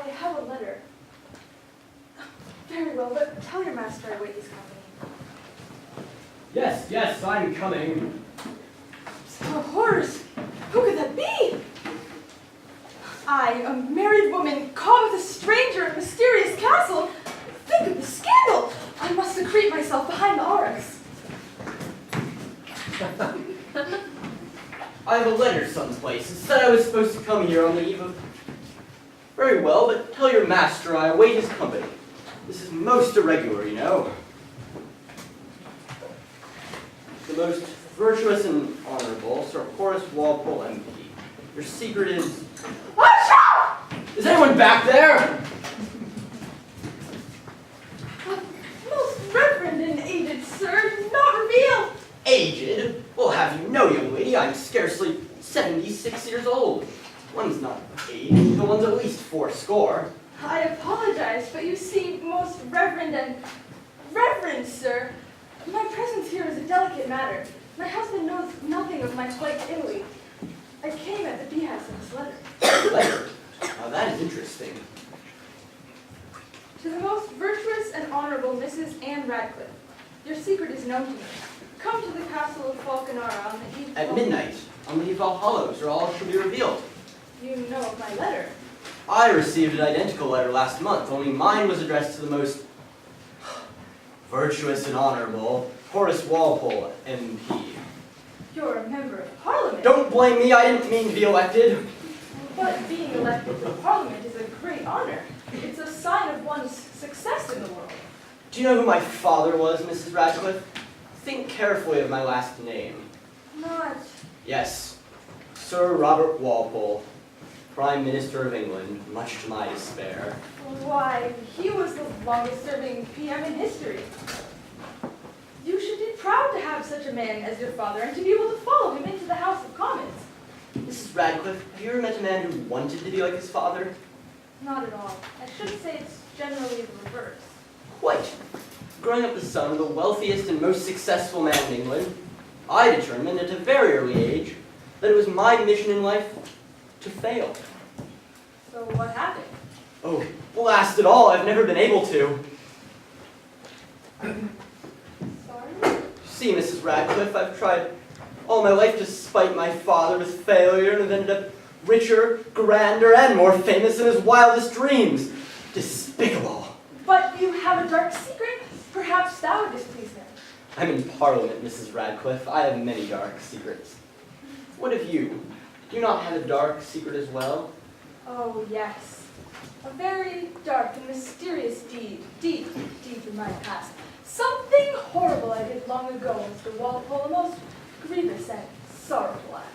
I have a letter. Very well, but tell your master I wait his company. Yes, yes, I'm coming. Oh, horrors! Who could that be? I, a married woman, caught with a stranger in a mysterious castle. Think of the scandal! I must secrete myself behind the arras. I have a letter someplace. It said I was supposed to come here on the eve of... Very well, but tell your master I await his company. This is most irregular, you know. The most virtuous and honorable Sir Horace Walpole, MP. Your secret is... Is anyone back there? Most reverend and aged sir, not revealed. Aged? Well, have you know, young lady, I'm scarcely 76 years old. One's not aged, the one's at least 80. I apologize, but you see, most reverend and... Reverend, sir, my presence here is a delicate matter. My husband knows nothing of my flight to Italy. I came at the behest of his letter. Letter? Now that is interesting. To the most virtuous and honorable Mrs. Anne Radcliffe, your secret is known to me. Come to the castle of Falconara on the eve of... At midnight, on the eve of All Hallows, or all shall be revealed. You know of my letter. I received an identical letter last month, only mine was addressed to the most virtuous and honorable Horace Walpole, MP. You're a member of Parliament. Don't blame me, I didn't mean to be elected. But being elected to Parliament is a great honor. It's a sign of one's success in the world. Do you know who my father was, Mrs. Radcliffe? Think carefully of my last name. Not... Yes, Sir Robert Walpole, Prime Minister of England, much to my despair. Why, he was the longest-serving PM in history. You should be proud to have such a man as your father and to be able to follow him into the House of Commons. Mrs. Radcliffe, have you ever met a man who wanted to be like his father? Not at all. I should say it's generally the reverse. Quite. Growing up the son of the wealthiest and most successful man in England, I determined at a very early age that it was my mission in life to fail. So what happened? Oh, blast it all, I've never been able to. Sorry? See, Mrs. Radcliffe, I've tried all my life to spite my father with failure and have ended up richer, grander, and more famous than his wildest dreams. Despicable. But you have a dark secret. Perhaps that would displease him. I'm in Parliament, Mrs. Radcliffe. I have many dark secrets. What of you? Do you not have a dark secret as well? Oh, yes. A very dark and mysterious deed, deep in my past. Something horrible I did long ago, Mr. Walpole, a most grievous and sorrowful act.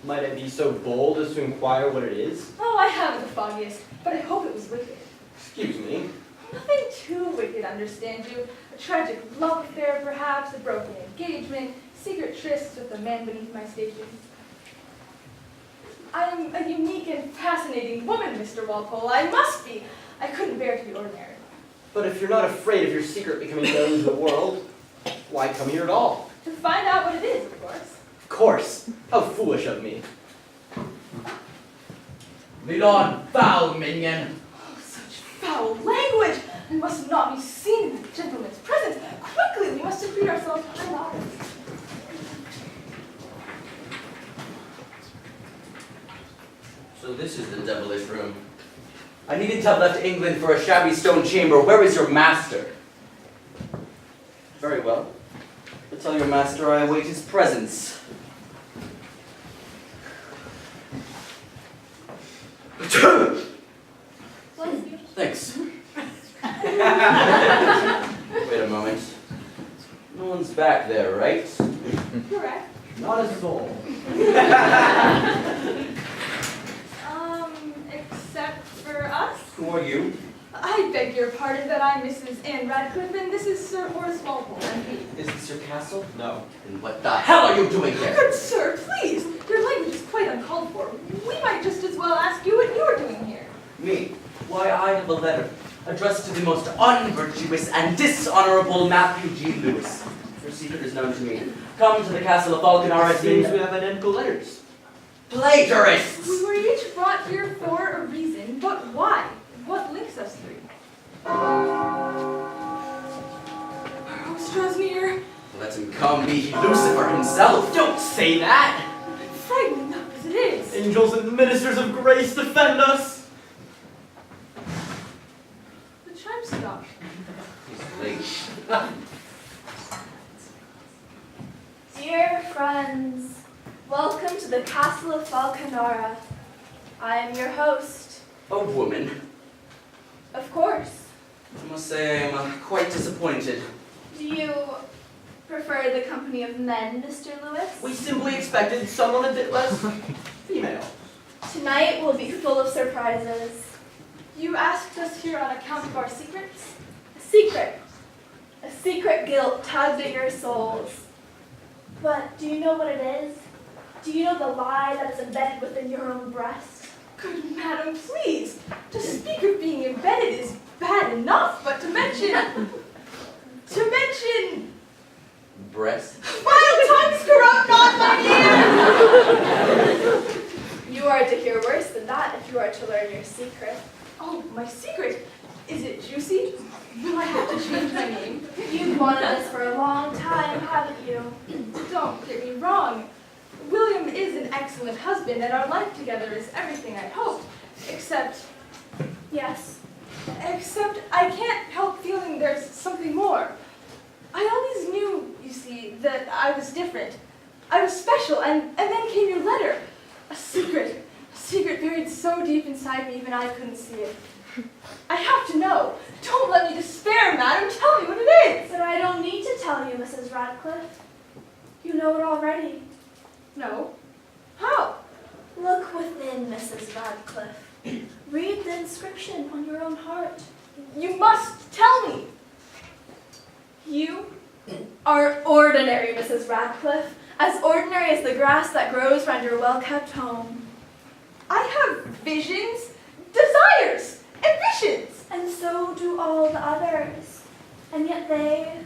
Might I be so bold as to inquire what it is? Oh, I haven't the foggiest, but I hope it was wicked. Excuse me. Nothing too wicked, understand you. A tragic love affair, perhaps, a broken engagement, secret trysts with a man beneath my station. I'm a unique and fascinating woman, Mr. Walpole. I must be. I couldn't bear to be ordinary. But if you're not afraid of your secret becoming known to the world, why come here at all? To find out what it is, of course. Of course. How foolish of me. Lead on, foul minion. Oh, such foul language! We must not be seen in the gentleman's presence. Quickly, we must secrete ourselves behind ours. So this is the devilish room. I needn't have left England for a shabby stone chamber. Where is your master? Very well. But tell your master I await his presence. Thanks. Wait a moment. No one's back there, right? Correct. Not a soul. Except for us? Who are you? I beg your pardon, but I'm Mrs. Anne Radcliffe, and this is Sir Horace Walpole, MP. Is this your castle? No. Then what the hell are you doing here? Good sir, please! Your language is quite uncalled for. We might just as well ask you what you're doing here. Me? Why, I have a letter addressed to the most unvirtuous and dishonorable Matthew G. Lewis. Your secret is known to me. Come to the castle of Falconara. It seems we have identical letters. Plagiarists! We were each brought here for a reason, but why? be Lucifer himself. Don't say that! Frightening enough as it is. Angels and ministers of grace defend us! The chime stopped. He's late. Dear friends, welcome to the castle of Falconara. I am your host. A woman. Of course. I must say I'm quite disappointed. Do you prefer the company of men, Mr. Lewis? We simply expected someone a bit less female. Tonight will be full of surprises. You asked us here on account of our secrets? A secret guilt tugged at your souls. But do you know what it is? Do you know the lie that is embedded within your own breast? Good madam, please. To speak of being embedded is bad enough, but to mention... Breast? Vile tongues corrupt not mine ears! You are to hear worse than that if you are to learn your secret. Oh, my secret. Is it juicy? Will I have to change my name? You've wanted this for a long time, haven't you? Don't get me wrong. William is an excellent husband, and our life together is everything I'd hoped. Except I can't help feeling there's something more. I always knew, you see, that I was different. I was special, and then came your letter. A secret buried so deep inside me even I couldn't see it. I have to know. Don't let me despair, madam. Tell me what it is. But I don't need to tell you, Mrs. Radcliffe. You know it already. No. How? Look within, Mrs. Radcliffe. Read the inscription on your own heart. You must tell me. You are ordinary, Mrs. Radcliffe, as ordinary as the grass that grows round your well-kept home. I have visions, desires, ambitions. And so do all the others. And yet they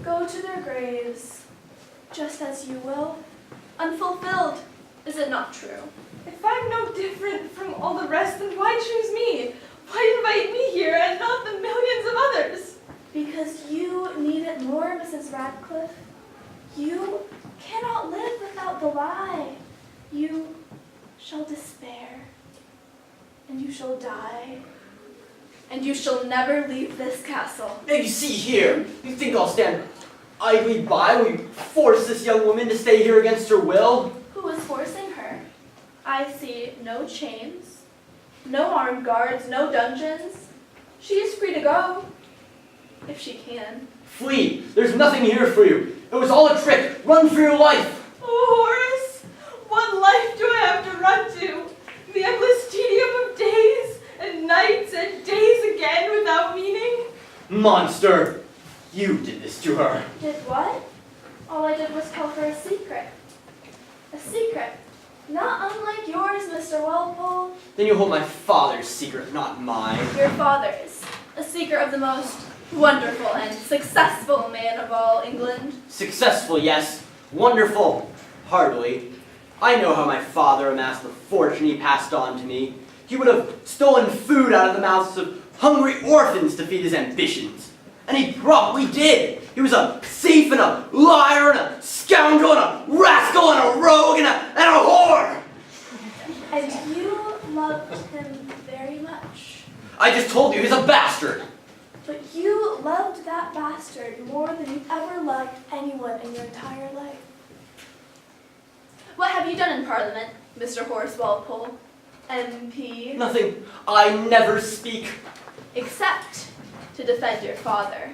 go to their graves, just as you will, unfulfilled. Is it not true? If I'm no different from all the rest, then why choose me? Why invite me here and not the millions of others? Because you need it more, Mrs. Radcliffe. You cannot live without the lie. You shall despair, and you shall die, and you shall never leave this castle. Now you see here, you think I'll stand idly by when we force this young woman to stay here against her will? Who is forcing her? I see no chains, no armed guards, no dungeons. She is free to go, if she can. Flee! There's nothing here for you. It was all a trick. Run for your life! Oh, Horace, what life do I have to run to? The endless tedium of days and nights and days again without meaning? Monster! You did this to her. Did what? All I did was tell her a secret. A secret. Not unlike yours, Mr. Walpole. Then you hold my father's secret, not mine. Your father's. A secret of the most wonderful and successful man of all England. Successful, yes. Wonderful. Hardly. I know how my father amassed the fortune he passed on to me. He would have stolen food out of the mouths of hungry orphans to feed his ambitions. And he probably did. He was a thief and a liar and a scoundrel and a rascal and a rogue and a whore. And you loved him very much. I just told you he's a bastard. But you loved that bastard more than you ever loved anyone in your entire life. What have you done in Parliament, Mr. Horace Walpole, MP? Nothing. I never speak. Except to defend your father.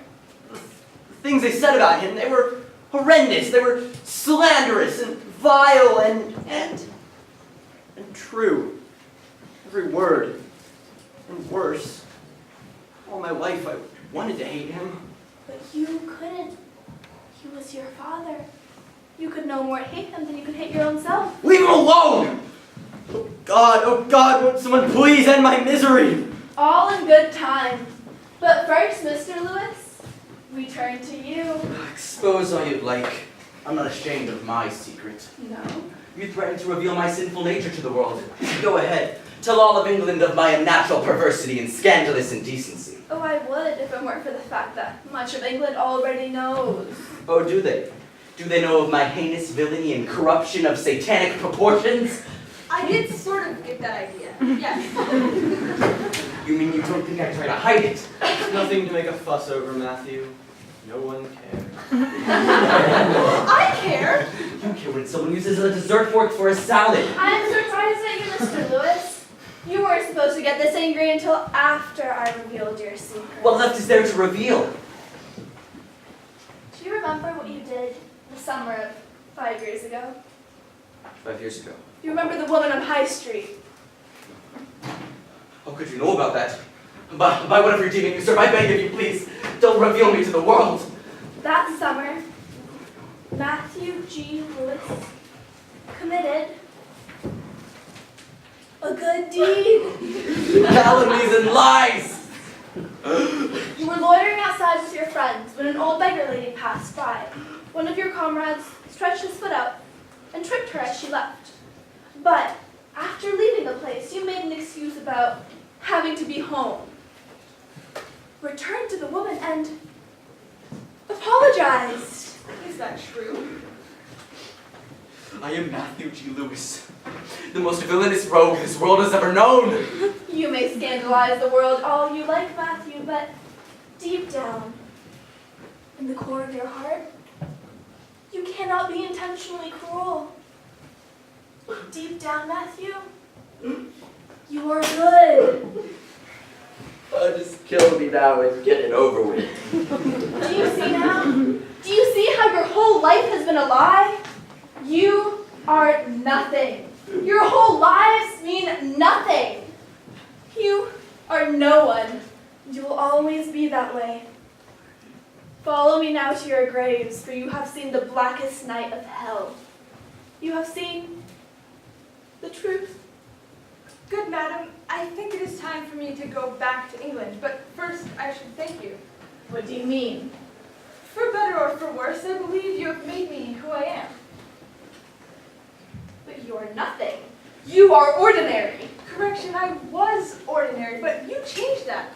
The things they said about him, they were horrendous. They were slanderous and vile and true. Every word. And worse. All my life I wanted to hate him. But you couldn't. He was your father. You could no more hate him than you could hate your own self. Leave him alone! Oh God, won't someone please end my misery? All in good time. But first, Mr. Lewis, we turn to you. Expose all you'd like. I'm not ashamed of my secret. No. You threatened to reveal my sinful nature to the world. Go ahead. Tell all of England of my unnatural perversity and scandalous indecency. Oh, I would if it weren't for the fact that much of England already knows. Oh, do they? Do they know of my heinous villainy and corruption of satanic proportions? I did sort of get that idea. Yes. You mean you don't think I try to hide it? It's nothing to make a fuss over, Matthew. No one cares. I care. You care when someone uses a dessert fork for a salad. I'm surprised at you, Mr. Lewis. You weren't supposed to get this angry until after I revealed your secret. What left is there to reveal? Do you remember what you did the summer of 5 years ago? 5 years ago. You remember the woman on High Street? How could you know about that? By whatever you're deeming me, sir, I beg of you, please, don't reveal me to the world. That summer, Matthew G. Lewis committed a good deed. Calumnies and lies. You were loitering outside with your friends when an old beggar lady passed by. One of your comrades stretched his foot out and tripped her as she left. But after leaving the place, you made an excuse about having to be home. Returned to the woman and apologized. Is that true? I am Matthew G. Lewis, the most villainous rogue this world has ever known. You may scandalize the world all you like, Matthew, but deep down, in the core of your heart, you cannot be intentionally cruel. Deep down, Matthew, you are good. Just kill me now and get it over with. Do you see now? Do you see how your whole life has been a lie? You are nothing. Your whole lives mean nothing. You are no one. You will always be that way. Follow me now to your graves, for you have seen the blackest night of hell. You have seen the truth. Good madam, I think it is time for me to go back to England, but first I should thank you. What do you mean? For better or for worse, I believe you have made me who I am. But you are nothing. You are ordinary. Correction, I was ordinary, but you changed that.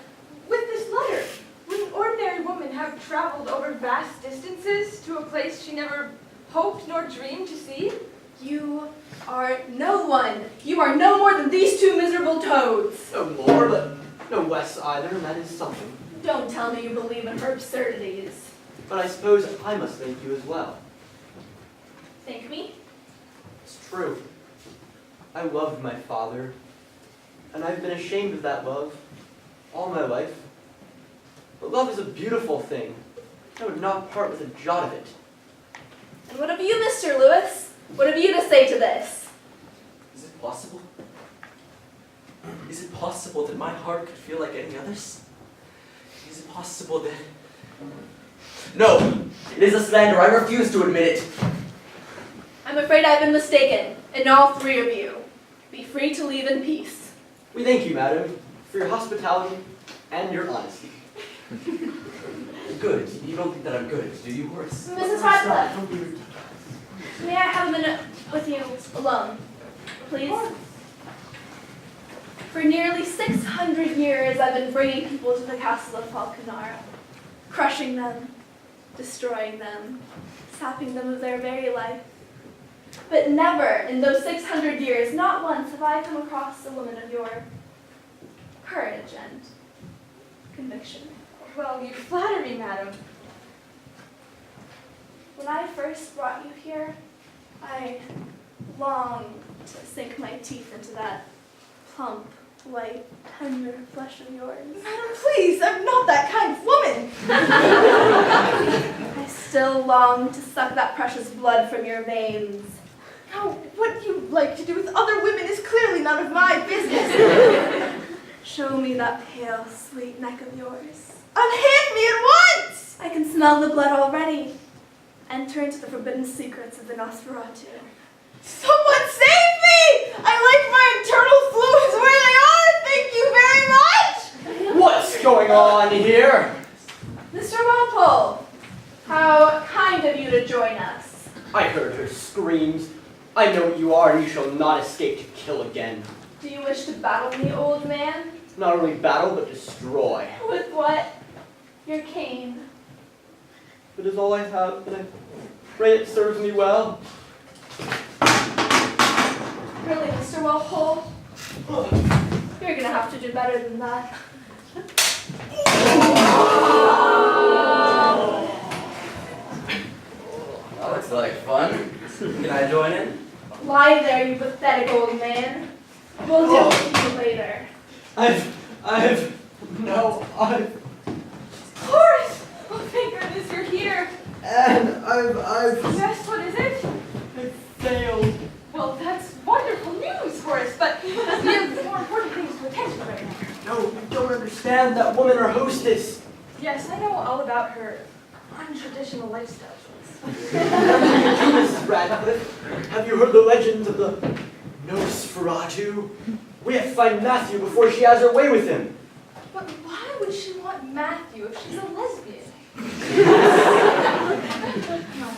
With this letter, would an ordinary woman have traveled over vast distances to a place she never hoped nor dreamed to see? You are no one. You are no more than these two miserable toads. No more, but no less either, and that is something. Don't tell me you believe in her absurdities. But I suppose I must thank you as well. Thank me? It's true. I loved my father, and I've been ashamed of that love all my life. But love is a beautiful thing. I would not part with a jot of it. And what of you, Mr. Lewis? What have you to say to this? Is it possible? Is it possible that my heart could feel like any other's? Is it possible that... No! It is a slander. I refuse to admit it. I'm afraid I've been mistaken, and all three of you. Be free to leave in peace. We thank you, madam, for your hospitality and your honesty. Good. You don't think that I'm good, do you, Horace? Mrs. Radcliffe, may I have a minute with you alone, please? For nearly 600 years, I've been bringing people to the castle of Falconara, crushing them, destroying them, sapping them of their very life. But never in those 600 years, not once, have I come across a woman of your courage and conviction. Well, you flatter me, madam. When I first brought you here, I longed to sink my teeth into that plump, white, tender flesh of yours. Madam, please, I'm not that kind of woman. I still long to suck that precious blood from your veins. Now, what you like to do with other women is clearly none of my business. Show me that pale, sweet neck of yours. Unhand me at once! I can smell the blood already. Enter into the forbidden secrets of the Nosferatu. Someone save me! I like my internal fluids where they are! Thank you very much! What's going on here? Mr. Walpole, how kind of you to join us. I heard her screams. I know what you are, and you shall not escape to kill again. Do you wish to battle me, old man? Not only battle, but destroy. With what? Your cane. It is all I have, but I Pray it serves me well. Really, Mr. Walpole? You're gonna have to do better than that. That looks like fun. Can I join in? Lie there, you pathetic old man. We'll deal with you later. Horace! Oh, thank goodness you're here. And Yes, what is it? failed. Well, that's wonderful news, Horace, but we have more important things to attend to right now. No, you don't understand that woman, our hostess. Yes, I know all about her untraditional lifestyle choice. Mrs. Radcliffe, have you heard the legends of the Nosferatu? We have to find Matthew before she has her way with him. But why would she want Matthew if she's a lesbian? Come on.